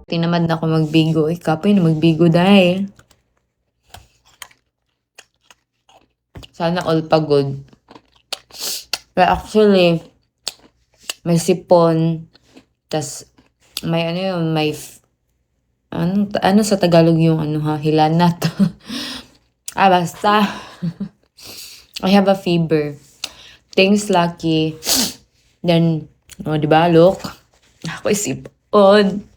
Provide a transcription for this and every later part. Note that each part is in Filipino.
Tinamad na ako magbigo. Kapoy na magbigo dahil. Sana all pagod. But actually, may sipon. Tas, may ano yun, may ano sa Tagalog yung hilanat. Basta. I have a fever. Things lucky. Then, diba, look. Ako sipon.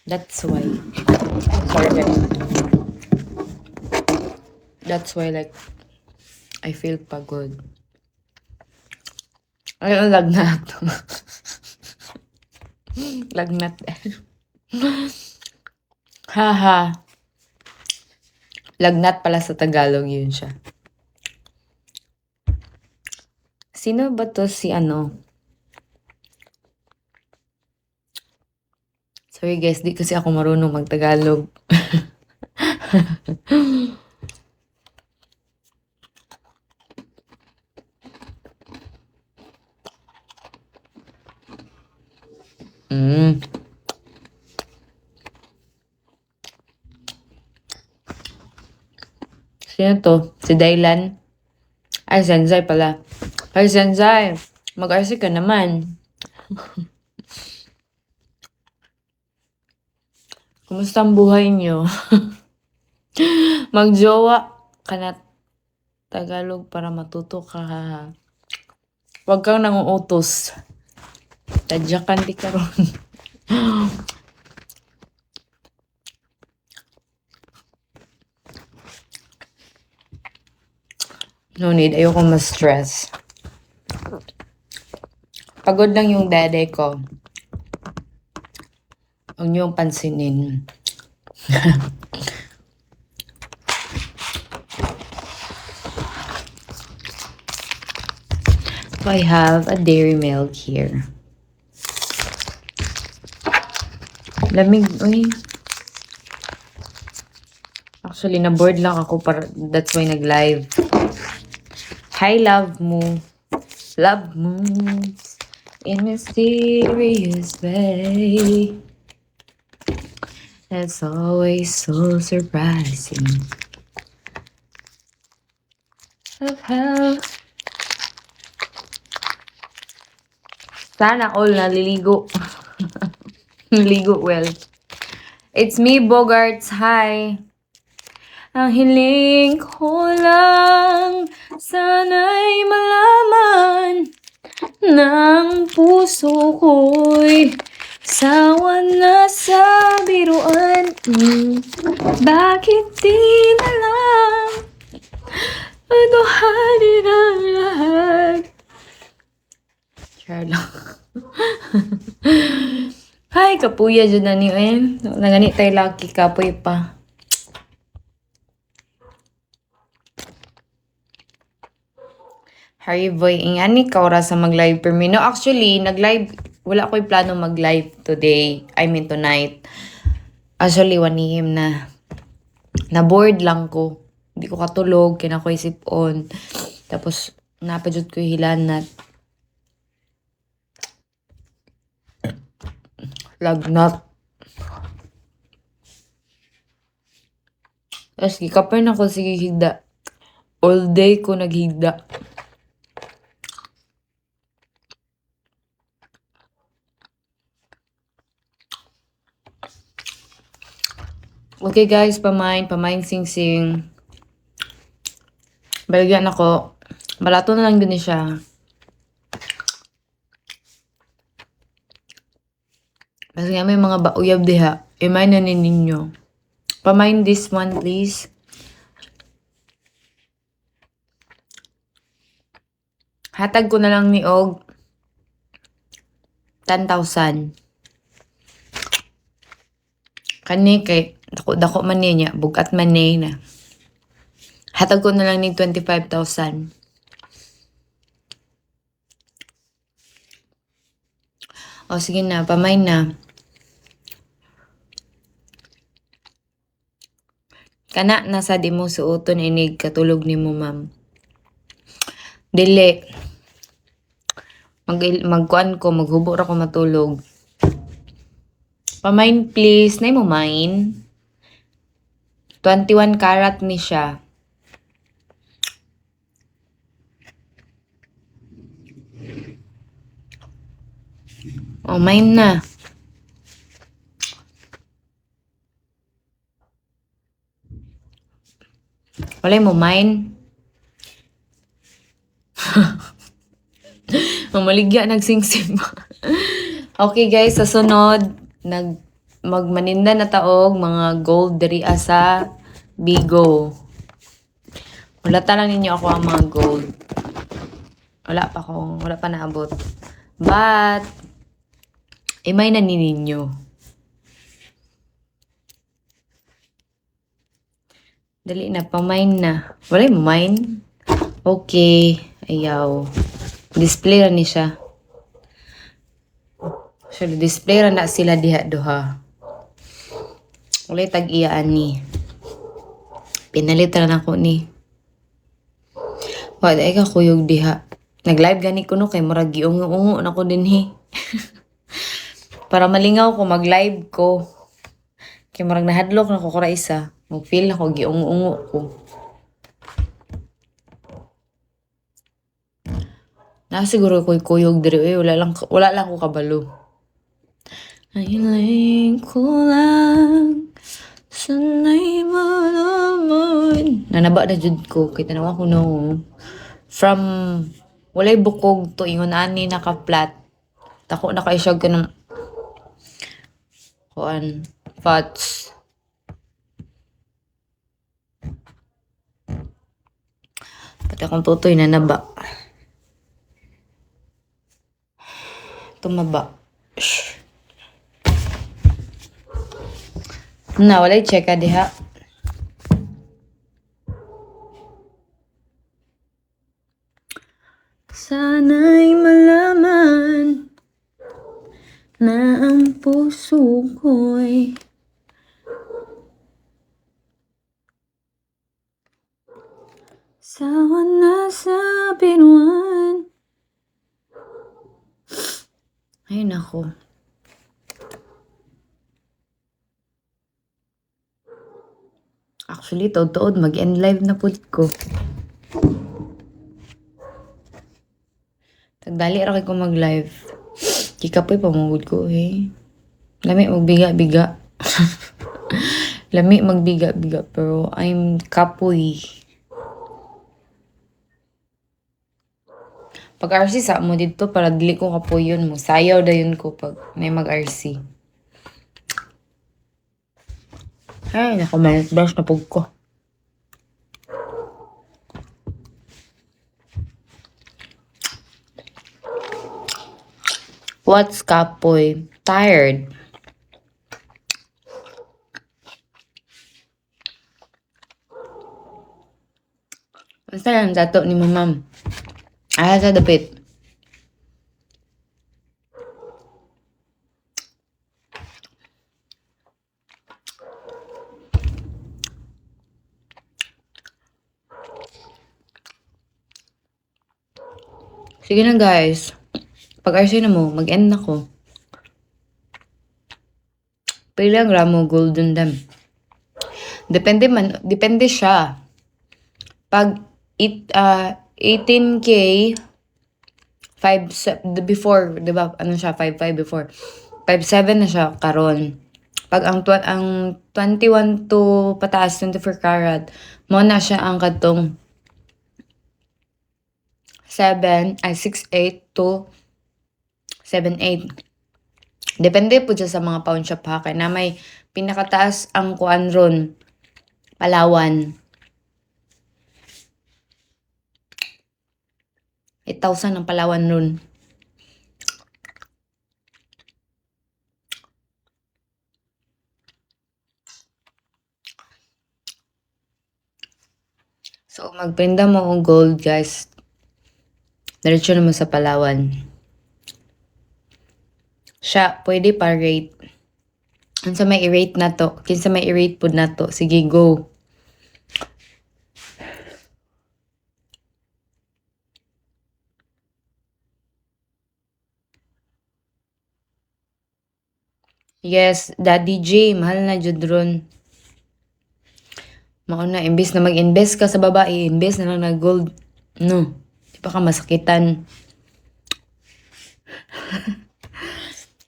That's why. Sorry, guys. That's why, like, I feel pagod. Ay, lagnat. Lagnat. Haha. Lagnat pala sa Tagalog yun siya. Sino ba to si Sorry guys, di kasi ako marunong mag-Tagalog. Sino to? Si Daylan? Ay, Sensei pala. Ay, Sensei, mag-RC ka naman. Kumusta ang buhay niyo? Magjowa ka na Tagalog para matuto ka. Huwag kang nanguutos. Tadyakan di karon. No need. Ayoko ma-stress. Pagod lang yung dede ko. Huwag niyong pansinin. So I have a dairy milk here. Lamig. Uy. Actually, na-bored lang ako. That's why nag-live. Hi, love mo. Love moves in mysterious way. That's always so surprising. Of how sana all naliligo. Naliligo well. It's me, Bogarts. Hi. Ang hiling ko lang sana'y malaman ng puso ko'y sawa na sa biruan. Bakit di na lang aduhanin ang lahat? Share lang. Hi, kapuya dyan na niyo eh. Nangani tayo lucky kapoy pa. Harry boy, ingani ka oras sa mag-live per me. No, actually, nag-live, wala ko'y plano mag-live today. I mean tonight. Actually, 1 AM na. Na-bored lang ko. Hindi ko katulog, kina ko isip-on. Tapos, napadjud ko yung hilanat. Lagnat. Tapos, gikapay na ko sige higda. All day ko naghigda. Okay guys, pamain sing-sing. Balagyan ako. Balato na lang din siya. Kasi nga may mga bauyab diha. Imay na ninyo. Pamain this one please. Hatag ko na lang ni Og 10,000. Kani kay dako man niya, bugat man niya na. Hatag ko na lang ni 25,000. O, sige na, pamay na. Kana, nasa di mo suoton inig katulog ni mo, ma'am. Dili. Magkuan ko, maghubo ra ko matulog. Pamain, please. Nay mo main. 21 karat ni siya. O, main na. Walay mo main. Mamaligya, nagsingsing. Okay guys, sa sunod, magmaninda na taog mga gold diri sa Bigo. Wala lang ninyo ako ang mga gold. Wala pa naabot. But, imay na ninyo. Dali na, pamain na. Walay mo main? Okay, ayaw. Display ra ni siya. So, display ra na sila diha duha. Walay tag-iyaan ni. Pinalit ra na ko ni. Wala ka kuyog diha. Nag-live gani ko no kay murag giungo-ungo na ko dinhi. Para malingaw ko mag-live ko. Kay murag nahadlok na ko kura isa. Mag-feel na ko giungo-ungo ko. Siguro ko'y kuyog diri. Wala lang ko kabalo. Hiling ko lang sana'y malaman. Nanaba na jud ko. Kaya tanawa ko no. From walay bukog to ingon ani naka-flat. Tako na kayo siya ganun. Kuan. Fats. Pati akong tutoy na naba. Tumaba. Shhh. Na, walay cheka diha. Sana'y malaman na ang puso ko'y sawa na sa binuan. Ay, nako. Actually, tood mag-end live na po ko. Tagdali ra kay ko mag-live. Kikapoy pamugod ko eh. Lami magbiga-biga. Lami magbiga-biga pero I'm kapoy. Pag RC sa mo dito para dili ko kapoy yun mo. Sayaw da yun ko pag may mag-RC. Ay, naku, minus brush na pug ko. What's kapoy? Tired. Basta lang dato ni mamam. Ay, sa dapit. Sige na guys. Pag-RC na mo, mag-end na ko. Pilang ramo golden dam. Depende siya. Pag 18K 5 before, 'di ba? Ano siya 5 before. 5-7 na siya karon. Pag ang 21 to pataas 24 karat, mo na siya ang katong 6-8 to 7-8. Depende po dyan sa mga pawn shop ha. Kaya na may pinakataas ang kuan ron. Palawan. 8,000 ang Palawan ron. So, magprinda mo ang gold guys. Diretso naman sa Palawan. Siya, pwede pa rate. Kinsa may i-rate na to? Kinsa may i-rate po na to? Sige, go. Yes, Daddy J, mahal na jud ron. Mauna, imbes na mag-invest ka sa babae, imbes na lang na gold. No, di pa ka masakitan.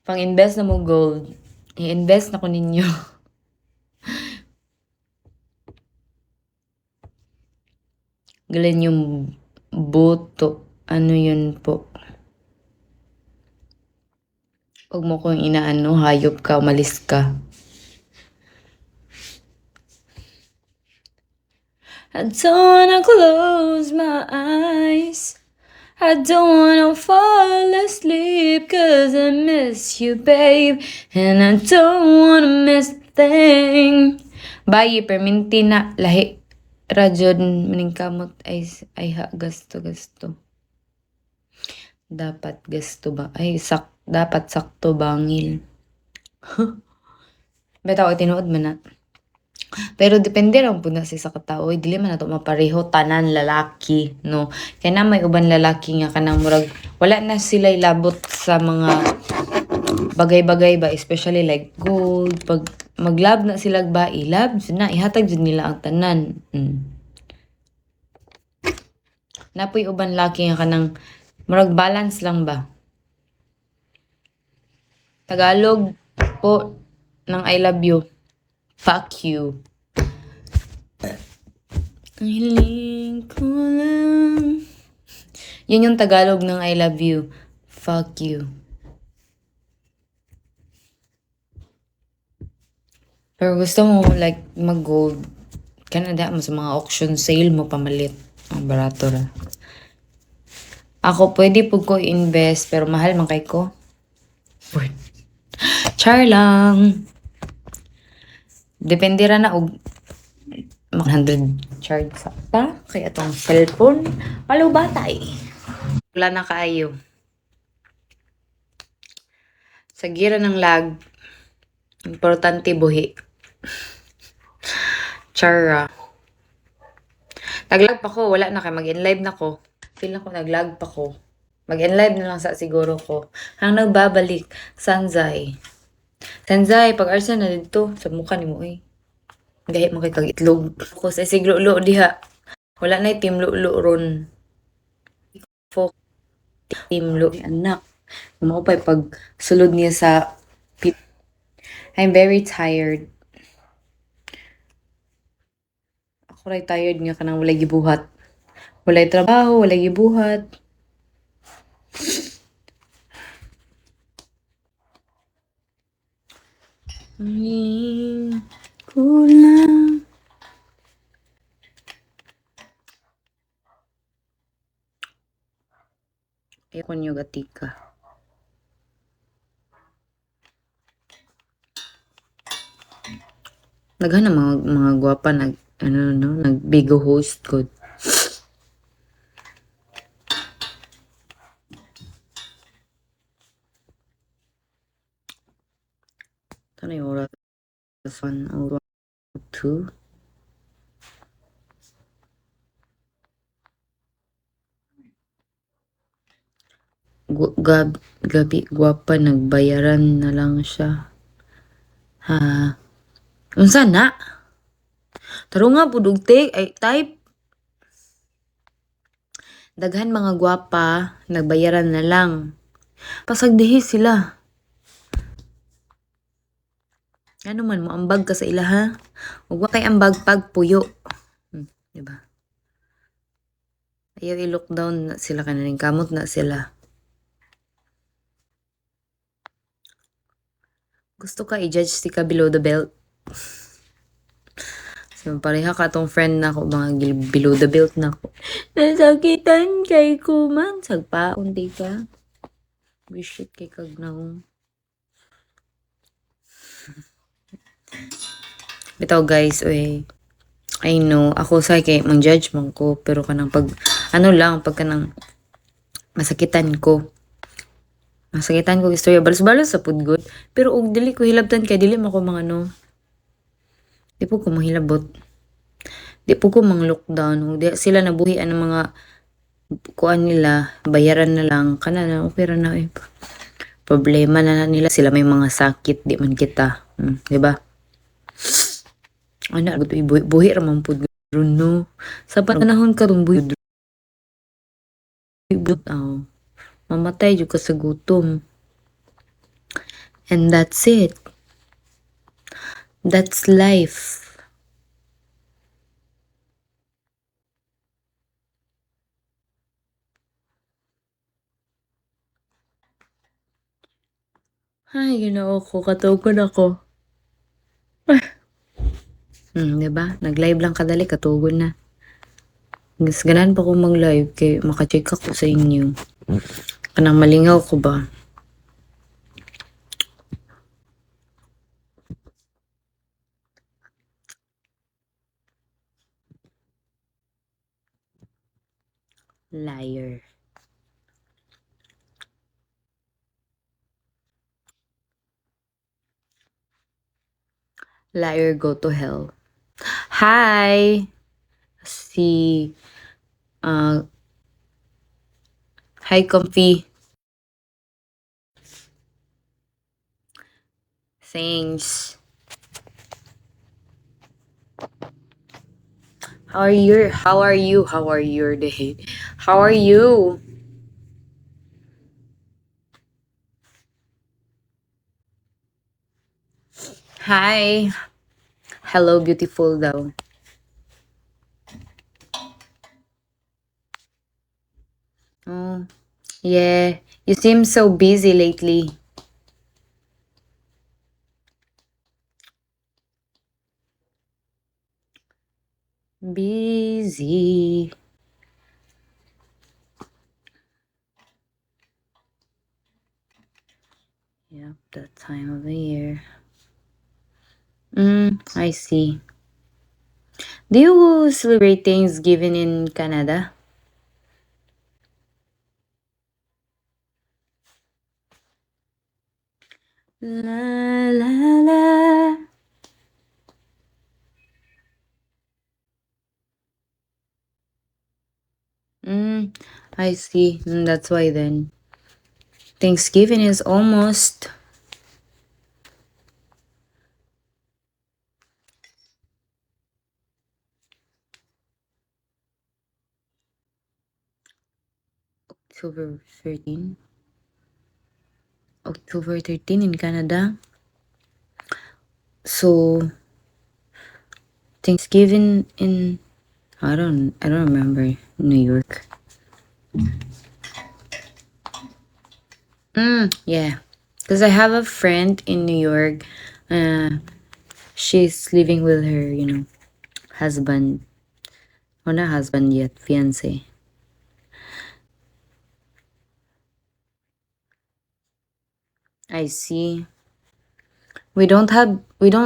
Pang-invest na mo gold, i-invest na ko ninyo. Galing yung boto. Ano yun po? Huwag mo kong inaano, hayop ka, umalis ka. I don't wanna close my eyes. I don't wanna fall asleep cause I miss you, babe. And I don't wanna miss a thing. Bye, perminti na lahi. Rajon, maning kamot ay ha, gasto. Dapat gasto ba? Ay, dapat sakto bangil. Betaw, tinuod man na. Pero depende lang po na sa katao. Dili man na to mapareho tanan lalaki, no? Kaya na may uban lalaki nga kanang murag wala na sila ilabot sa mga bagay-bagay ba, especially like gold. Pag maglab na sila ba, ilab na ihatag jud nila ang tanan. Napoy uban laki nga kanang murag balance lang ba. Tagalog po ng I love you. Fuck you. Ang hiling ko lang. Yun yung Tagalog ng I love you. Fuck you. Pero gusto mo like mag-gold. Kanada mo sa mga auction sale mo pamalit. Ang barato ra. Ako pwede po ko invest pero mahal man kay ko. Char lang. Depende ra na og 100 charge sakta kay atong cellphone. Palo batay. Wala na kaayo. Sa gira ng lag, importante buhi. Chara. Naglag pa ko, wala na kay mag-in-live na ko. Feel na ko naglag pa ko. Mag-in-live na lang sa siguro ko. Hang nagbabalik, Sanzay. Sanzay, pag-arsa na dito, sa mukha ni mo eh. Gahit mo kay kag itlog. Ko sa siglo-lo diha. Wala na team lo ron. Fok. Team lo anak. Maupay pag sulod niya sa I'm very tired. Ako ray tired nga kanang walay gibuhat. Walay trabaho, walay gibuhat. Kulang. Ayoko niyo gatika. Naghanap mga gwapa nag-bigo host ko. Ito na yung oras. 1 or 2. Gabi gwapa nagbayaran na lang siya. Ha. Unsa na? Taro nga pudugte ay type. Daghan mga gwapa nagbayaran na lang. Pasagdihi sila. Ano man mo ambag ka sa ila ha? Ug wa kay ambag pag puyo. Diba? Ayaw i-lockdown na sila kananing kamot na sila. Gusto ka i-judge si ka below the belt. So, pareha ka tong friend na ko, mga below the belt na ko. Nasakitan kay kuman. Sagpaon di ka. Wish it kay kagnaong. Bitaw guys, I know, ako sa kay mang judge man ko, pero kanang pag, ano lang, pag kanang masakitan ko. Masakitan ko istorya balos-balos sa pudgot. Pero og dili ko hilabtan kay dili man ko mga ano. Di po ko mahilabot. Di po ko mang lockdown. Di sila nabuhian ng mga kuan nila, bayaran na lang. Kana na, okay ra na eh. Problema na nila. Sila may mga sakit, di man kita. Di ba? Ana, buhi ra man pud no. Sa panahon karon buhi aw. Mamatay jud ka sa gutom. And that's it. That's life. Ay, ginoo ko. Katugon ako. Diba? Nag-live lang kadali, katugon na. Mas ganan pa ko mag-live kay makacheck ako sa inyo. Kanang malingaw ko ba? Liar. Liar, go to hell. Hi! Si... hi, Comfy. Thanks. How are you? How are you? How are your day? How are you? Hi. Hello, beautiful daw. Oh, yeah. You seem so busy lately. Busy. Yep, that time of the year. I see. Do you celebrate Thanksgiving in Canada? La la la. I see. That's why then. Thanksgiving is almost. October 13. October 13 in Canada. So Thanksgiving in I don't remember New York. Yeah. Because I have a friend in New York. She's living with her, husband. Or not husband yet, fiance. I see. We don't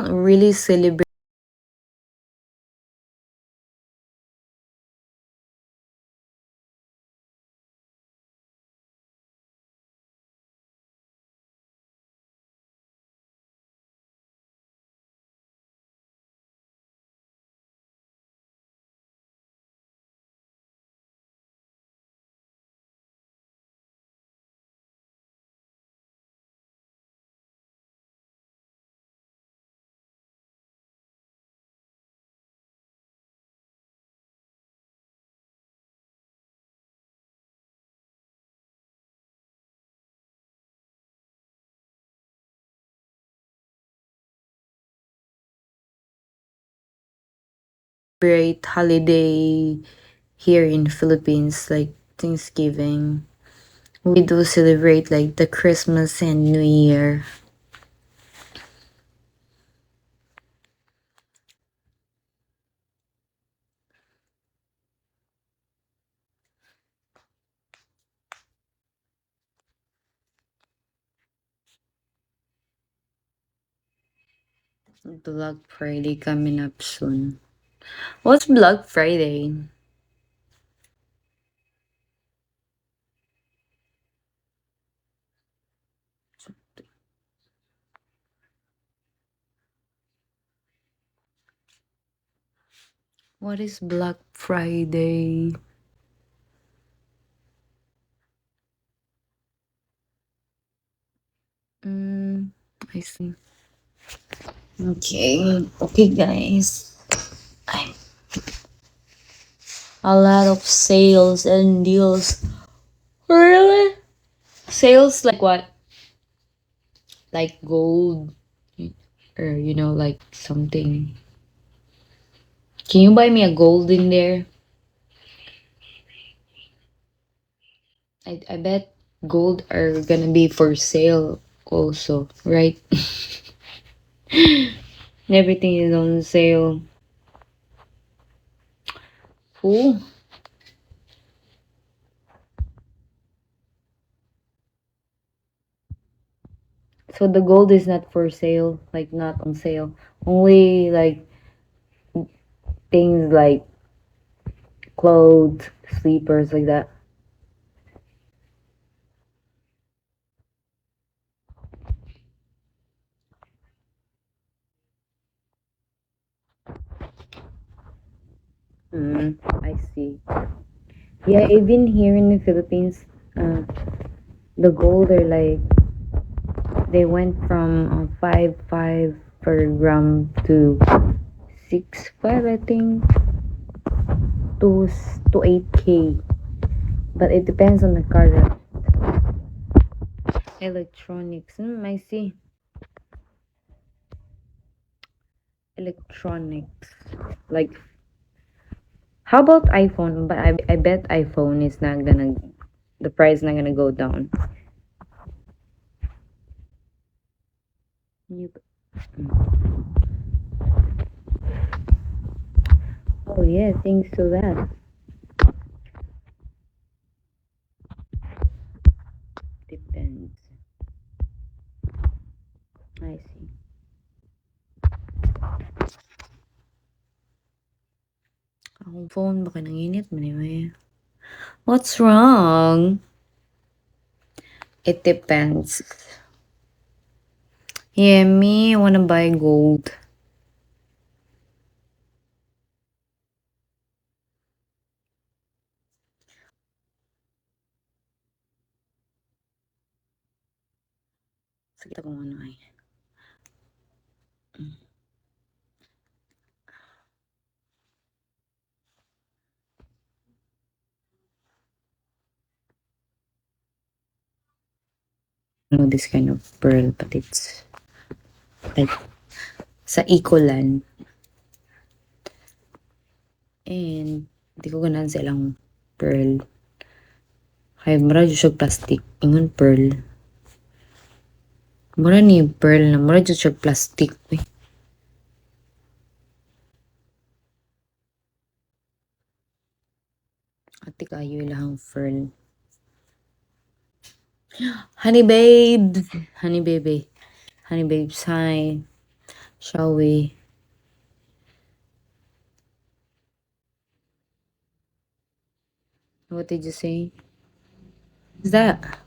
really celebrate holiday here in Philippines like Thanksgiving. We do celebrate like the Christmas and New Year. Black Friday coming up soon. What's Black Friday? What is Black Friday? I see. Okay, guys. A lot of sales and deals. Really? Sales like what? Like gold, or like something. Can you buy me a gold in there? I bet gold are gonna be for sale also, right? Everything is on sale. Ooh. So the gold is not for sale, like not on sale. Only like things like clothes, sleepers, like that. I see. Yeah, even here in the Philippines, the gold are like they went from 5.5 per gram to 6.5, I think, to 8K. But it depends on the car. Electronics. I see. Electronics. Like, how about iPhone? But I bet iPhone is not gonna, the price not gonna go down. Yep. Oh yeah, thanks to that. Depends. I see. Akong phone, baka nanginit man eh. What's wrong? It depends. Yeah, me, I wanna buy gold. Sige, kung ano ay. I know this kind of pearl, but it's like sa Ecoland. And di ko ganahan sa ilang pearl. Kaya mura dyan siya plastic. Ingon pearl. Mura ni pearl na mura dyan siya plastic. Eh. Ate kayo ilang pearl. Honey babe. Honey baby. Honey babes, hi. Shall we? What did you say? What's that?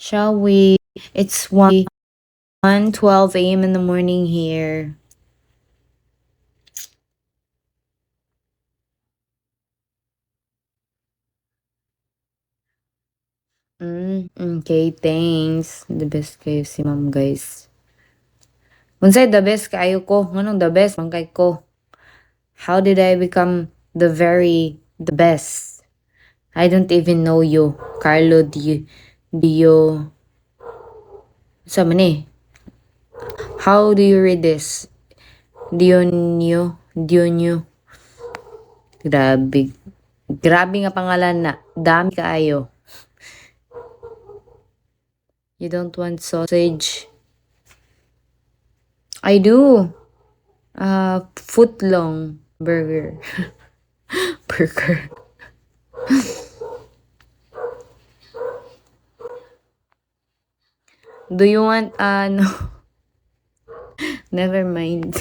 Shall we? It's 1:12 a.m. in the morning here. Okay, thanks. The best kayo si ma'am, guys. Unsay the best kayo ko? Anong the best man kay ko? How did I become the best? I don't even know you. Carlo Dio. Sa man eh? How do you read this? Dionyo. Grabe. Grabe nga pangalan na. Dami kaayo. You don't want sausage? I do. Footlong burger. Burger. Do you want, no. Never mind.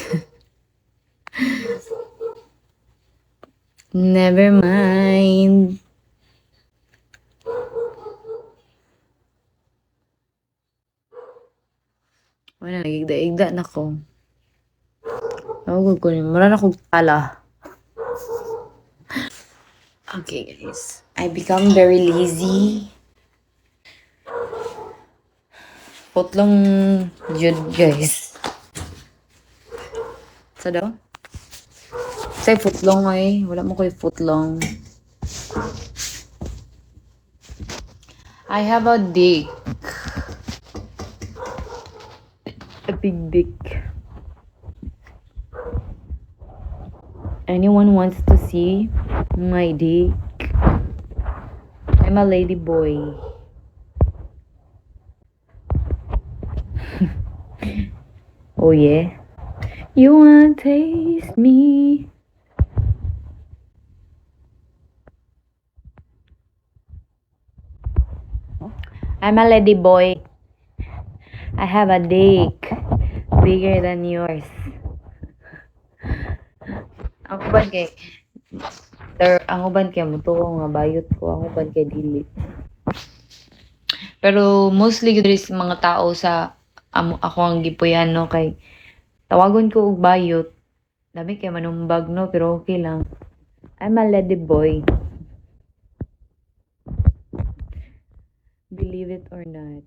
Never mind. Wala, nagigda-igda na ko. Oh, ko mura na kog tala. Okay, guys. I become very lazy. Putlong jud, guys. Sa daw? Say footlong ay. Wala mo ko'y footlong. I have a dick. A big dick. Anyone wants to see my dick? I'm a lady boy. Oh yeah? You wanna taste me? I'm a lady boy. I have a dick bigger than yours. Ang uban kay mutuo nga bayot ko, ang uban kay dili. Pero mostly gid is mga tao sa ako ang gipuyan no kay tawagon ko og bayot. Dami kay manumbag no pero okay lang. I'm a lady boy. Believe it or not.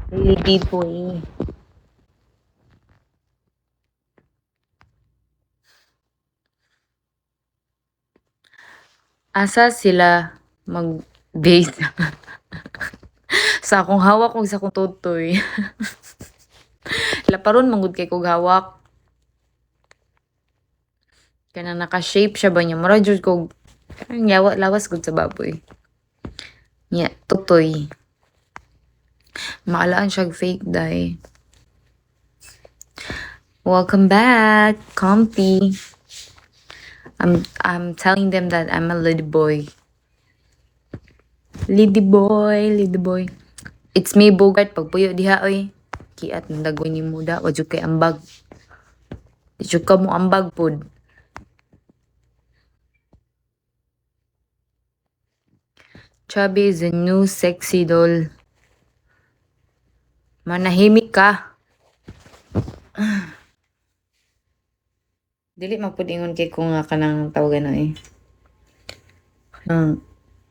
Lady boy. Asa sila mag-base sa akong hawak kung sa akong tutoy. Laparon manggod kay kog hawak. Kana naka-shape siya ba niya? Mura jud kog lawas gud sa baboy. Nya, tutoy. Maalaan siya fake dye. Welcome back, Comfy. I'm telling them that I'm a lady boy. Lady boy, lady boy. It's me, Bogart. Pagpuyo diha, oy. Kiat ng dagoy ni muda. Wajud kay ambag. Wajud ka mo ambag, pod. Chubby is a new sexy doll. Manahimik ka. Dili mapudingon kay ko nga kanang tawagan na eh.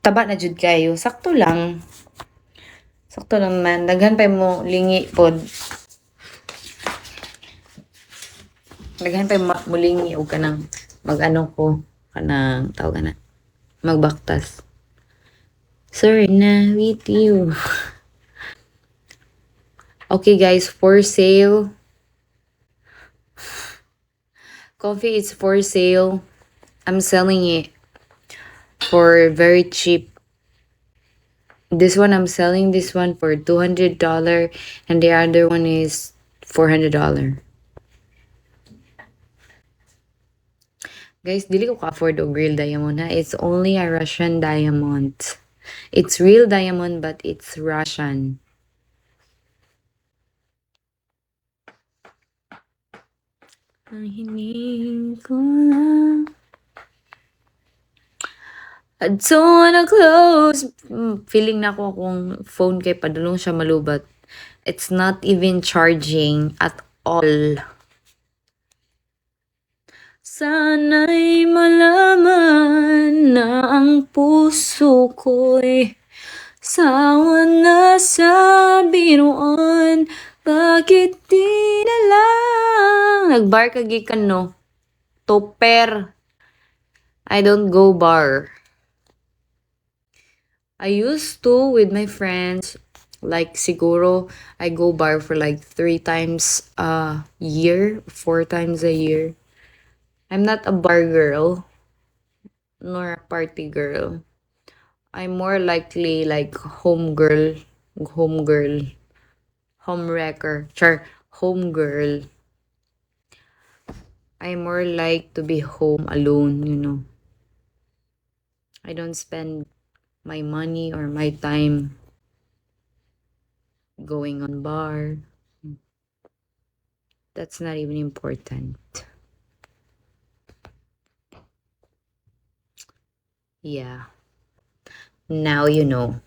Taba na jud kayo. Sakto lang. Sakto lang man. Daghan pa mo lingi pod. Daghan pa mo lingi o kanang mag-ano ko. Kanang tawagan na. Magbaktas. Sorry na with you. Okay guys, for sale. Coffee is for sale. I'm selling it for very cheap. This one I'm selling this one for $200 and the other one is $400. Guys, dili ko ka-afford og real diamond ha. It's only a Russian diamond. It's real diamond but it's Russian. Ang hiling ko lang. I don't wanna close. Feeling na ako akong phone kay padulong siya malubat. It's not even charging at all. Sana'y malaman na ang puso ko'y sawa na sa biruan. Bakit di na lang? Nag-bar ka gikan no? Topper. I don't go bar. I used to with my friends. Like siguro I go bar for like 3 times a year, 4 times a year. I'm not a bar girl nor a party girl. I'm more likely like home girl, home wrecker, home girl. I more like to be home alone, you know. I don't spend my money or my time going on bar. That's not even important. Yeah. Now you know.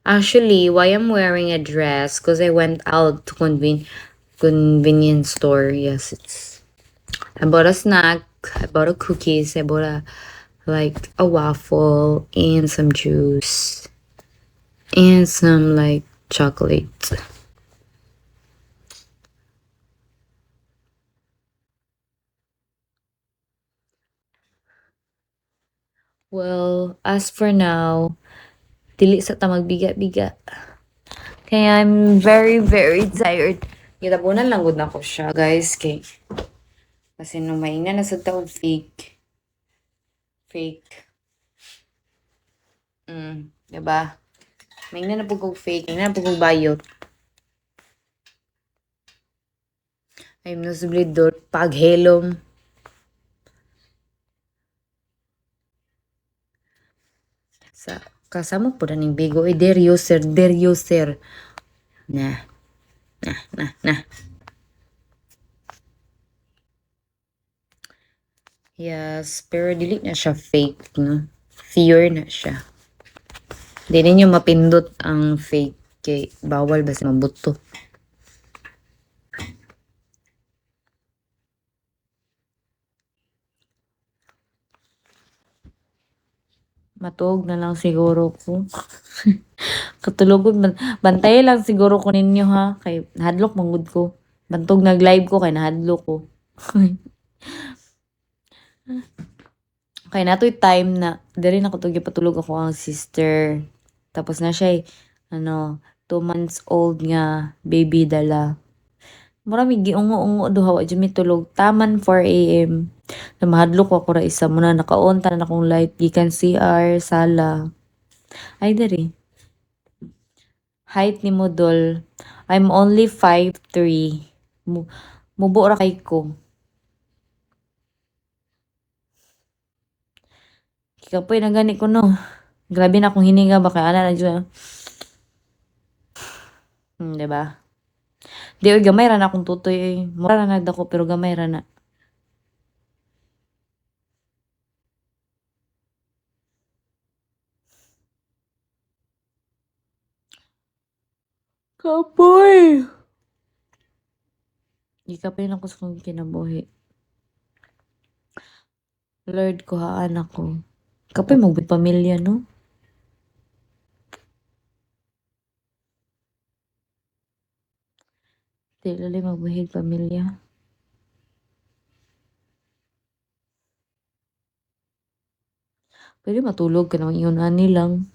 Actually, why I'm wearing a dress? Because I went out to convenience store. Yes, I bought a snack. I bought a cookies. I bought a waffle and some juice and some chocolate. Well, as for now, dili sa ta magbiga-biga. Kaya I'm very, very tired. Gitapunan lang gud nako siya, guys. Kasi nung maina na sa taog fake. Fake. Diba? Maina na po kong fake. Maina na po kong bayot. I'm nosebleed paghelom. Sa kasama po na ning bigo. Deryo sir. Nah. Yes, pero dili na siya fake, no? Fear na siya. Di ninyo mapindot ang fake kay bawal basta mabuto. Matug na lang siguro ko. Katulog bantay lang siguro ko ninyo ha. Kay nahadlok manggod ko. Bantog nag-live ko kay nahadlok ko. Kay natoy time na diri na katulog patulog ako ang sister. Tapos na siya 2 months old nga baby dala. Marami giungo-ungo duha wa jud mi tulog. Taman 4 AM. Na mahadlok ako ra isa muna naka-on tanan akong light gikan CR sala. Ay diri. Height ni Modol. I'm only 5'3". Mubo ra kay ko. Kapoy na gani ko no. Grabe na akong hininga ba kay ana na dyan. Diba? Di oy gamay ra na akong tutoy. Mura na nagdako pero gamay ra na. Kapoy! Gikapoy na ko sa kong kinabuhi. Lord ko haan ako. Kapoy magbit pamilya no? Di lali magbuhig pamilya. Pwede matulog ka naman yun ani lang.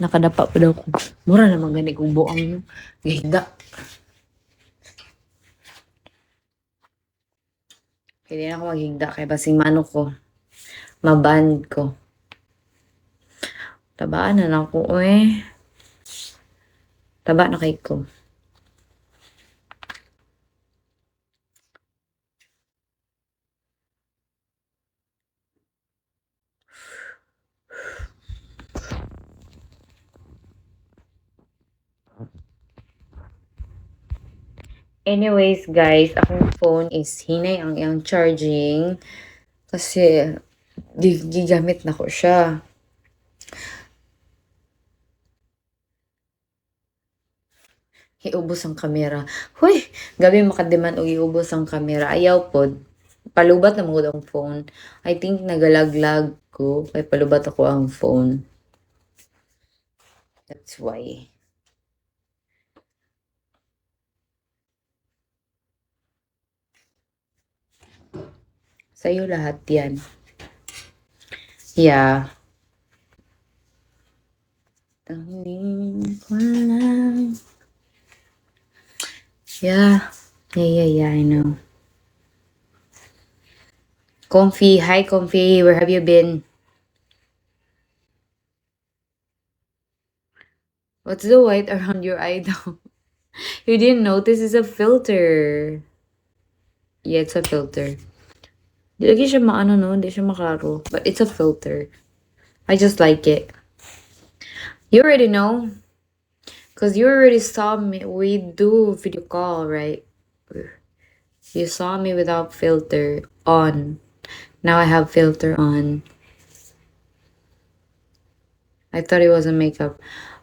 Nakadapa pa daw ko. Mura naman gani kong buang gahiga. Pwede na ako maghigda kay basing mano ko. Maband ko. Tabaan na lang ko Taba na kay ko. Anyways, guys, akong phone is hinay ang iyang charging kasi gigamit na ko siya. Iubos ang kamera. Huy! Gabi makadiman o iubos ang kamera. Ayaw pod. Palubat na mo ang phone. I think nagalaglag ko. Kaya palubat ako ang phone. That's why. Sa'yo lahat yan. Yeah. Tanging ko lang. Yeah, I know. Comfy, hi Comfy, where have you been? What's the white around your eye though? You didn't notice it's a filter. Yeah, it's a filter. Di lagi siya maano no, hindi siya maklaro. But it's a filter. I just like it. You already know. Because you already saw me, we do video call, right? You saw me without filter on. Now I have filter on. I thought it was a makeup.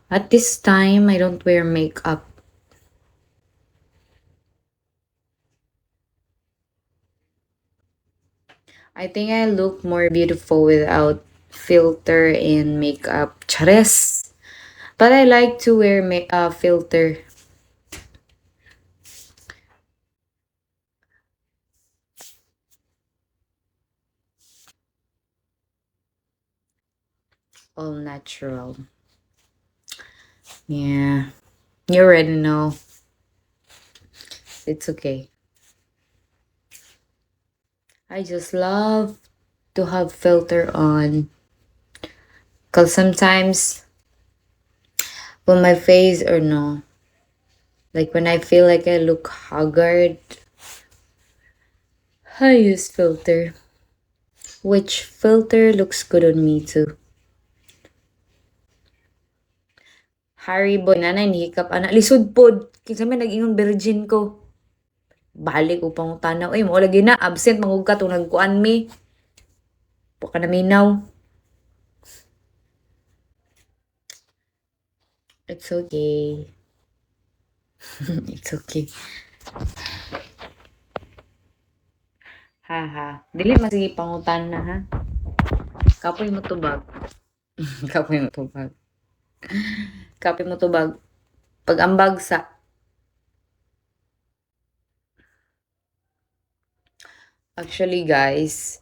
At this time, I don't wear makeup. I think I look more beautiful without filter and makeup. Chares! But I like to wear filter. All natural. Yeah. You already know. It's okay. I just love to have filter on. Cause sometimes when my face or no, like when I feel like I look haggard, I use filter. Which filter looks good on me too. Haribo nanay ni hikap ana lisod pod. Kinsa may nag-ingon virgin ko. Balik upang tanaw. Mo lagi na absent mangug ka tong nagkuan mi. Wa ka naminaw. It's okay. It's okay. Haha. Dili masigi pangutan na ha. Kapoy mo tubag. Kapoy mo tubag. Kapoy mo tubag. Pag ambag sa actually guys,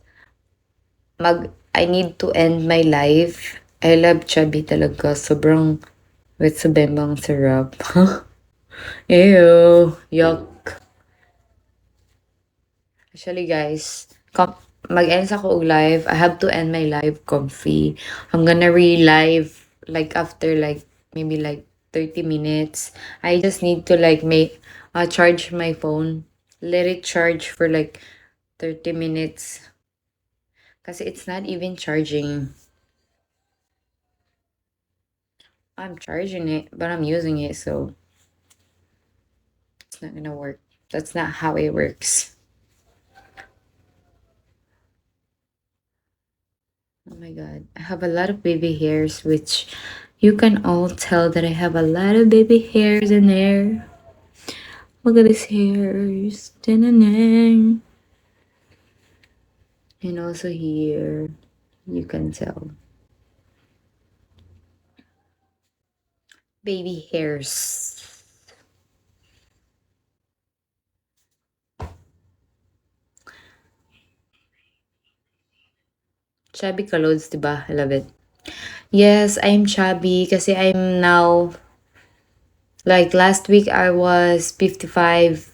I need to end my life. I love chubby talaga. Sobrang with sa bembang sarap. Ew. Yuck. Actually guys, mag-end sa ko og live. I have to end my live comfy. I'm gonna re-live like after like maybe like 30 minutes. I just need to like charge my phone. Let it charge for like 30 minutes. Kasi it's not even charging. I'm charging it, but I'm using it, so it's not gonna work. That's not how it works. Oh my god. I have a lot of baby hairs, which you can all tell that I have a lot of baby hairs in there. Look at these hairs. Da-na-na. And also here, you can tell. Baby hairs. Chubby clothes, diba? I love it. Yes, I'm chubby kasi I'm now, like last week I was 55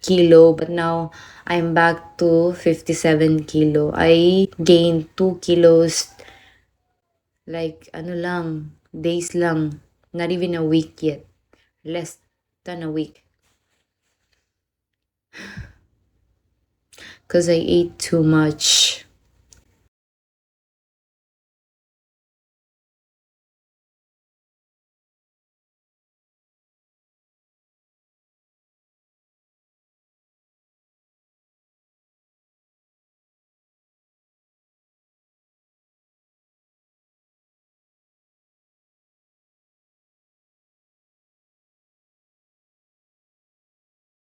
kilo, but now I'm back to 57 kilo. I gained 2 kilos, like ano lang, days lang. Not even a week yet. Less than a week. Because I ate too much.